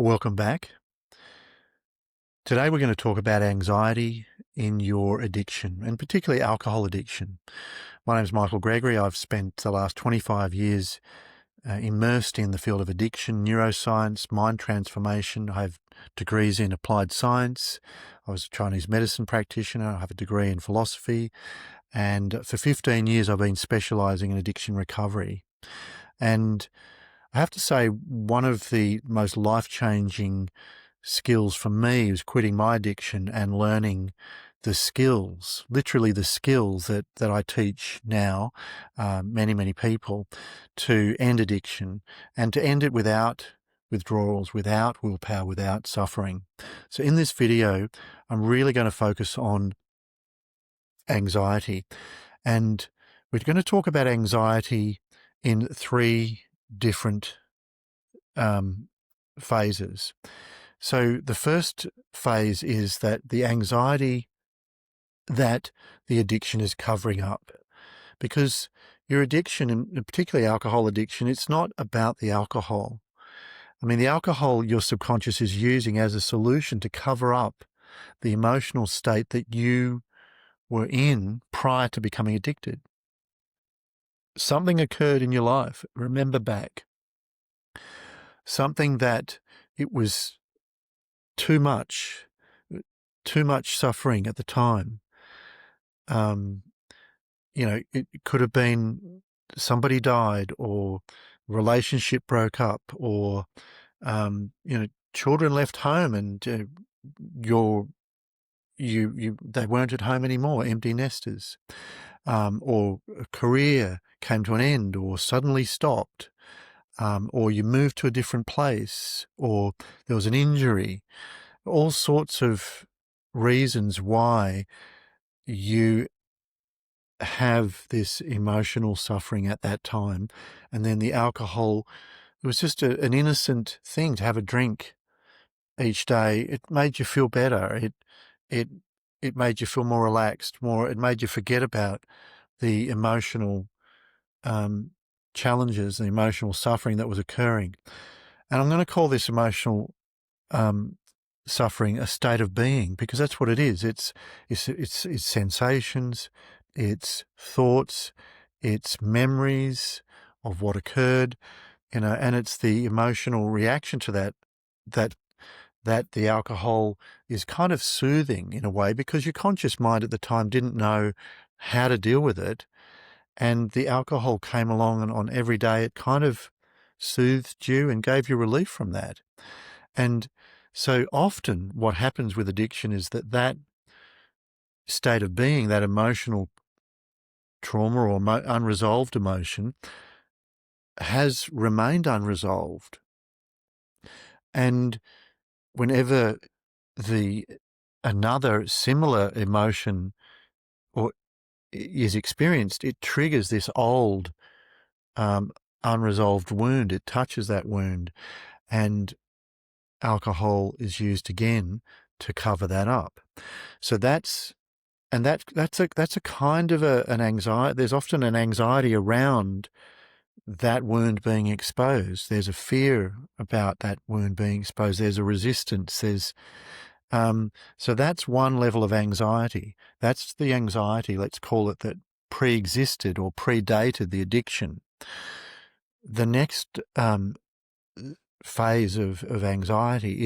Welcome back. Today we're going to talk about anxiety in your addiction, and particularly alcohol addiction. My name is Michael Gregory. I've spent the last 25 years immersed in the field of addiction, neuroscience, mind transformation. I have degrees in applied science. I was a Chinese medicine practitioner. I have a degree in philosophy. And for 15 years, I've been specialising in addiction recovery. And I have to say, one of the most life-changing skills for me was quitting my addiction and learning the skills, literally the skills that I teach now, many people, to end addiction and to end it without withdrawals, without willpower, without suffering. So in this video, I'm really going to focus on anxiety, and we're going to talk about anxiety in three different phases. So the first phase is that the anxiety that the addiction is covering up, because your addiction, and particularly alcohol addiction, it's not about the alcohol. I mean, the alcohol your subconscious is using as a solution to cover up the emotional state that you were in prior to becoming addicted. Something occurred in your life, remember back, something that it was too much suffering at the time. It could have been somebody died, or relationship broke up, or children left home and they weren't at home anymore, empty nesters, or a career came to an end or suddenly stopped, or you moved to a different place, or there was an injury. All sorts of reasons why you have this emotional suffering at that time. And then the alcohol, it was just an innocent thing to have a drink each day. It made you feel better. It made you feel more relaxed, it made you forget about the emotional challenges, the emotional suffering that was occurring. And I'm going to call this emotional suffering a state of being, because that's what it is. It's sensations, it's thoughts, it's memories of what occurred, and it's the emotional reaction to that the alcohol is kind of soothing in a way, because your conscious mind at the time didn't know how to deal with it, and the alcohol came along, and on every day it kind of soothed you and gave you relief from that. And so often what happens with addiction is that state of being, that emotional trauma or unresolved emotion, has remained unresolved. And whenever another similar emotion or is experienced, it triggers this old unresolved wound. It touches that wound, and alcohol is used again to cover that up. So that's a kind of an anxiety. There's often an anxiety around that wound being exposed. There's a fear about that wound being exposed. There's a resistance. So that's one level of anxiety. That's the anxiety, let's call it, that pre-existed or predated the addiction. The next phase of anxiety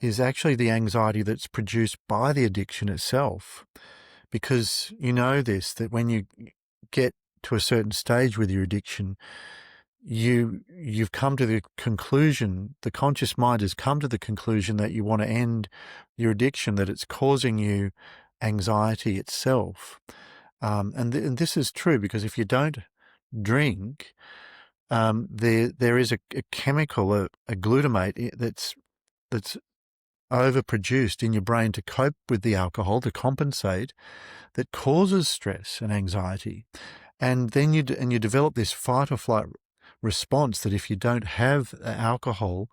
is actually the anxiety that's produced by the addiction itself, because you know this, that when you get to a certain stage with your addiction, you've come to the conclusion, the conscious mind has come to the conclusion that you want to end your addiction, that it's causing you anxiety itself. And this is true, because if you don't drink, there is a chemical, a glutamate that's overproduced in your brain to cope with the alcohol, to compensate, that causes stress and anxiety. And then you develop this fight or flight response, that if you don't have alcohol,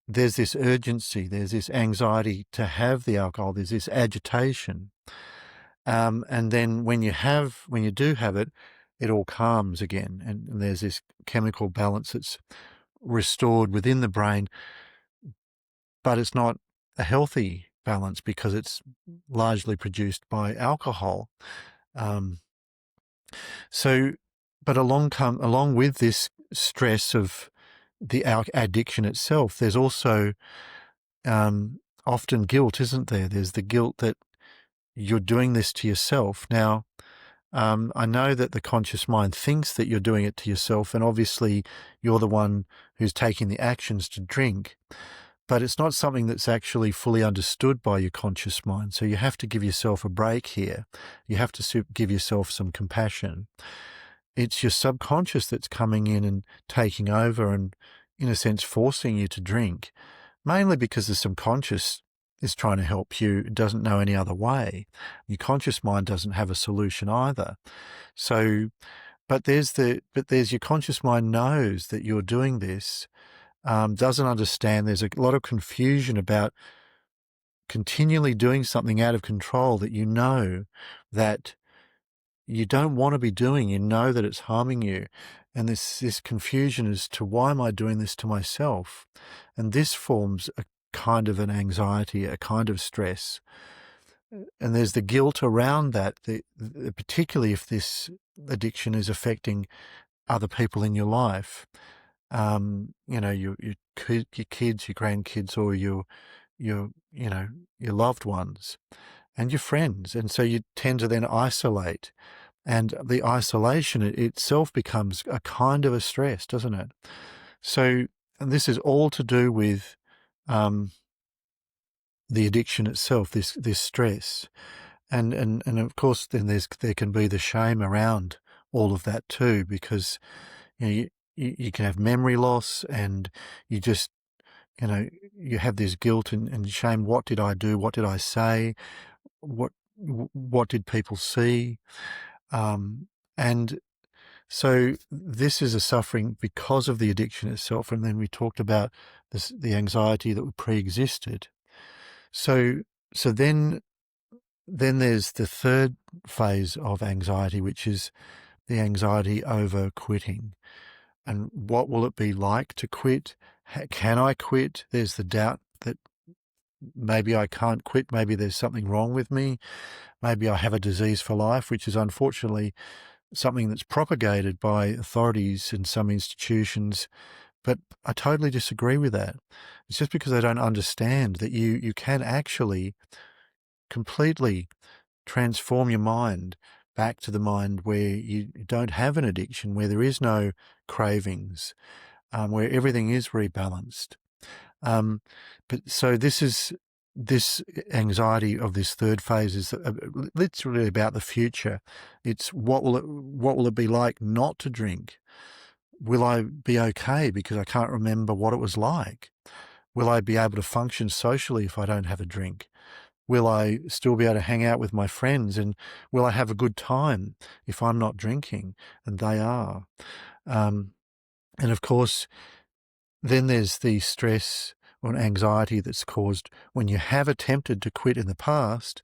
there's this urgency, there's this anxiety to have the alcohol, there's this agitation. And then when you do have it, it all calms again, and there's this chemical balance that's restored within the brain but it's not a healthy balance because it's largely produced by alcohol. Um, so, but along with this stress of the addiction itself, there's also often guilt, isn't there? There's the guilt that you're doing this to yourself. Now, I know that the conscious mind thinks that you're doing it to yourself, and obviously you're the one who's taking the actions to drink, but it's not something that's actually fully understood by your conscious mind. So you have to give yourself a break here. You have to give yourself some compassion. It's your subconscious that's coming in and taking over and, in a sense, forcing you to drink, mainly because the subconscious is trying to help you. It doesn't know any other way. Your conscious mind doesn't have a solution either. So, but there's your conscious mind knows that you're doing this, doesn't understand. There's a lot of confusion about continually doing something out of control that you know that you don't want to be doing. You know that it's harming you. And this confusion as to why am I doing this to myself? And this forms a kind of an anxiety, a kind of stress. And there's the guilt around that, particularly if this addiction is affecting other people in your life. Your kids, your grandkids, or your loved ones and your friends. And so you tend to then isolate. And the isolation itself becomes a kind of a stress, doesn't it? So, and this is all to do with the addiction itself, this stress, and of course, then there can be the shame around all of that too, because you can have memory loss, and you just you have this guilt and shame. What did I do? What did I say? What did people see? And so this is a suffering because of the addiction itself. And then we talked about the anxiety that pre-existed. So then there's the third phase of anxiety, which is the anxiety over quitting. And what will it be like to quit? Can I quit? There's the doubt that maybe I can't quit. Maybe there's something wrong with me. Maybe I have a disease for life, which is unfortunately something that's propagated by authorities in some institutions. But I totally disagree with that. It's just because they don't understand that you can actually completely transform your mind back to the mind where you don't have an addiction, where there is no cravings, where everything is rebalanced. But so this anxiety of this third phase is literally about the future. It's what will it be like not to drink? Will I be okay because I can't remember what it was like? Will I be able to function socially if I don't have a drink? Will I still be able to hang out with my friends? And will I have a good time if I'm not drinking and they are? And of course, then there's the stress or anxiety that's caused when you have attempted to quit in the past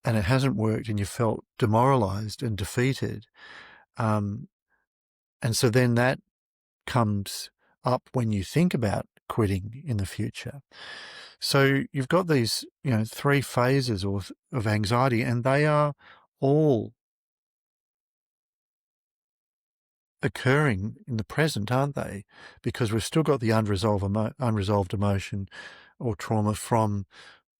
and it hasn't worked and you felt demoralized and defeated. And so then that comes up when you think about quitting in the future. So you've got these, three phases of anxiety, and they are all occurring in the present, aren't they? Because we've still got the unresolved emotion or trauma from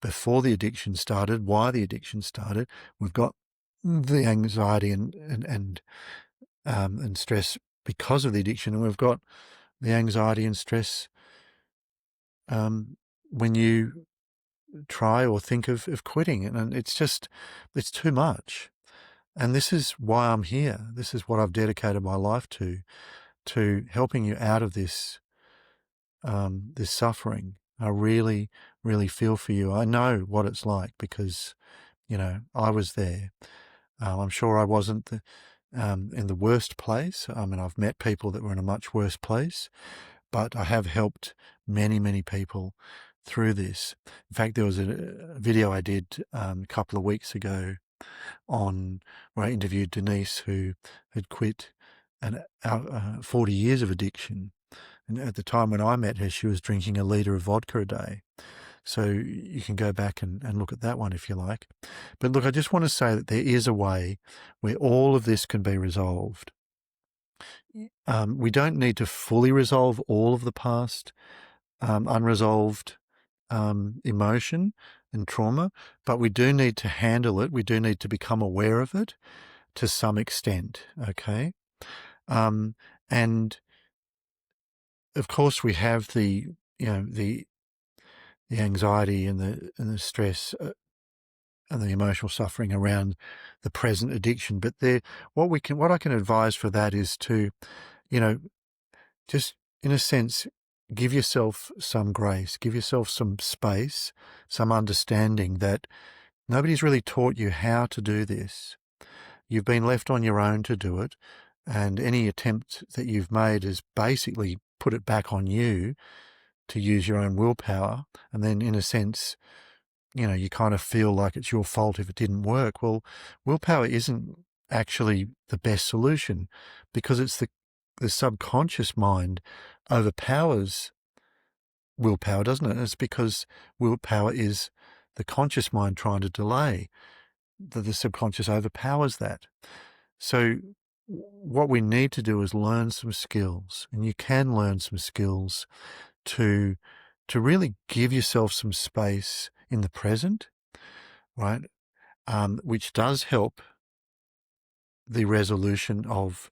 before the addiction started, why the addiction started. We've got the anxiety and stress because of the addiction, and we've got the anxiety and stress when you try or think of quitting. And it's too much. And this is why I'm here. This is what I've dedicated my life to helping you out of this suffering. I really, really feel for you. I know what it's like because, I was there. I'm sure I wasn't in the worst place. I mean, I've met people that were in a much worse place, but I have helped many, many people through this. In fact, there was a video I did a couple of weeks ago where I interviewed Denise, who had quit 40 years of addiction. And at the time when I met her, she was drinking a litre of vodka a day. So you can go back and look at that one if you like. But look, I just want to say that there is a way where all of this can be resolved. We don't need to fully resolve all of the past unresolved emotion and trauma, but we do need to handle it. We do need to become aware of it to some extent, okay? And of course, we have the anxiety and the stress and the emotional suffering around the present addiction. But what I can advise for that is to, just in a sense, give yourself some grace, give yourself some space, some understanding that nobody's really taught you how to do this. You've been left on your own to do it, and any attempt that you've made is basically put it back on you to use your own willpower, and then in a sense, you kind of feel like it's your fault if it didn't work. Well, willpower isn't actually the best solution, because it's the subconscious mind overpowers willpower, doesn't it? It's because willpower is the conscious mind trying to delay, that the subconscious overpowers that. So what we need to do is learn some skills, and you can learn some skills to really give yourself some space in the present, right? Which does help the resolution of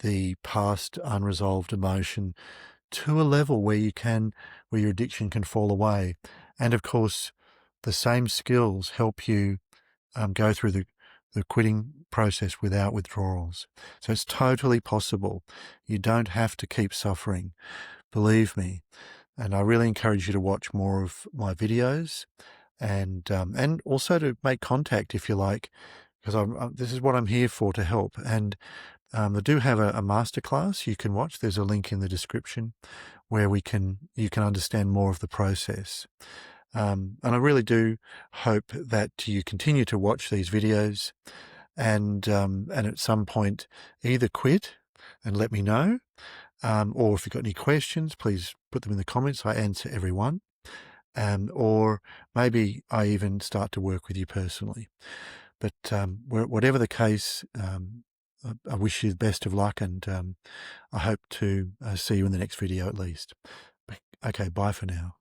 the past unresolved emotion to a level where your addiction can fall away. And of course, the same skills help you go through the quitting process without withdrawals. So it's totally possible. You don't have to keep suffering, believe me. And I really encourage you to watch more of my videos, and also to make contact if you like, because this is what I'm here for, to help. And I do have a masterclass you can watch. There's a link in the description where you can understand more of the process. And I really do hope that you continue to watch these videos, and at some point either quit and let me know, or if you've got any questions, please put them in the comments. I answer every one. Or maybe I even start to work with you personally. But whatever the case, I wish you the best of luck, and I hope to see you in the next video at least. Okay, bye for now.